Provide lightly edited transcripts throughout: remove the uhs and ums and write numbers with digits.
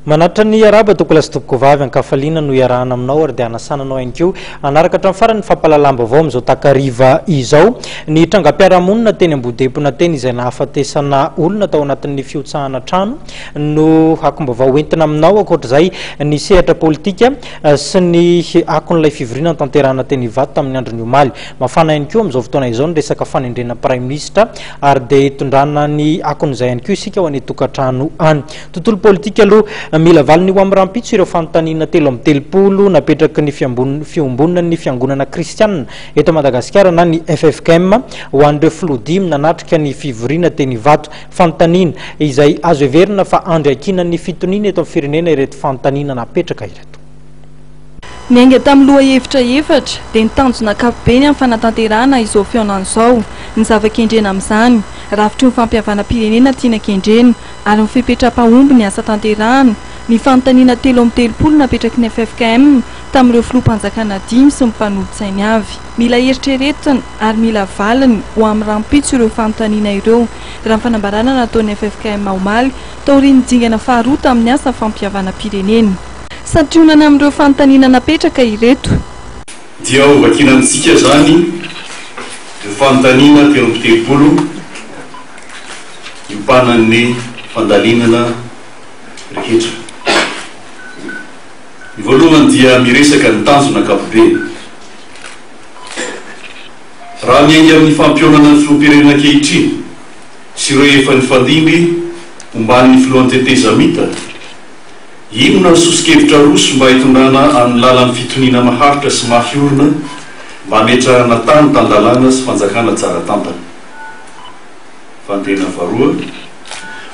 manatra ny araba tokolasy toboko vavy ankafaliana no iarahana aminao ary dia anasananao ihany koa anaraka hatramin'ny farany fampalalambavao amin'izao takariva izao ny trangam-piarahamonina teny ambodepona teny izay nahafatesana olona tao anatin'ny fiotsahana trano no akombavao entina aminao akoatr'izay ny sehatra politika sy ny akon'ilay fivoriana tanterahana teny Ivato tamin'ny andro ny omaly mafana ihany koa amin'izao fotoana izao ny resaka fanendrena prime ministre ary dia hitondrana ny akon'izay ihany koa isika ho any tokantrano any tontolo politika aloha Mila valiny amin'ny rahampitso ireo fanotaniana 3 napetraky ny fiombonana ny fiangonana kristianina eto Madagasikara na ny Ffkm ho an'ireo filoha nanatrika ny fivoriana teny Ivato fanotaniana izay azo everina fa andry ny fitoniana eto amin'ny firenena ireto fanotaniana napetraka ireto. Miainga tamin'ny loha hevitra efatra dia nitanjona ankapobeny amin'ny fanatanterahana izao fihaonana izao ny zava-kendrena amin'izany rafitry ny fampihavana pirenena tiana kendrena ary ny fipetra-pahomby ny asa tanterahana ny fanotaniana 3 napetraky ny Ffkm tamin'ireo filoha-mpanjakana 5 sy ny mpanolo-tsainy avy mila eritreretana ary mila valiny ho amin'ny rahampitso ireo fanotaniana ireo raha ny fanambarana nataon'ny Ffkm omaly taorian'ny dingana faharoa tamin'ny asa fampihavana pirenena. Satrionana amin'ireo fanotaniana napetraka ireto. Dia ovakina amintsika zany ireo fanotaniana 3 iopanan'ny fandalinana rehetra. Ny voalohany dia miresaka ny tanjona ankapobeny. Raha miainga amin'ny fampionana ny filoham-pirenena ankehitriny sy ireo efa nifandimby momban'ny filohan'ny teteza mita, inona ny sosikevitra roso mba hitondrana amin'ny lalan'ny fitoniana maharitra sy mafiorina mba hametrahana tany tandalana sy fanjakana tsara tampana. Fandrena faharoa,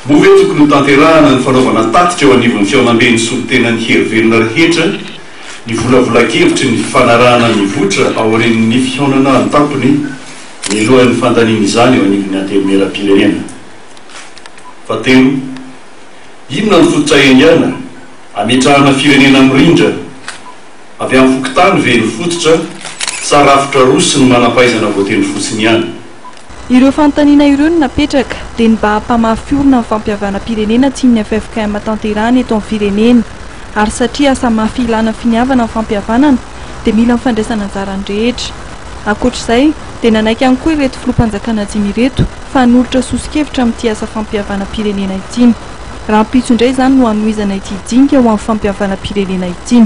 move tokony ho tanterahana ny fanaovana tatitra eo anivon'ny fiaonam-ben'ny solon-tenan'ny herivelona rehetra ny volavolan-kevitry ny fanarahana ny votra aorian'ny fihaonana ny tampony milohan'ny fandaniana izany eo anivon'ny antelomeram-pirenena. Fahatelo, inona ny fototra hametrahana firenena mirindra avy amin'ny fokotany ve ny fototra sa rafitra roso ny manampaizana voateny fotsiny ihany. Ireo fanotaniana ireo no napetraka dia ny mba hampamafiorina ny fampihavana pirenena tian'ny Ffkm tanterahana eto amin'ny firenena ary satria asa mafy ilana finiavana ny fampihavanana dia mila mifandraisana anjarany rehetra. Ankoatr'izay dia nanaiky ihany koa ireto filoha-mpanjakana 5 ireto fa hanolotra sosikevitra amin'ity asa fampihavana pirenena ity. Rahampitso indray izany no hanohizana ity dinga ho amin'ny fampihavana pirenena ity.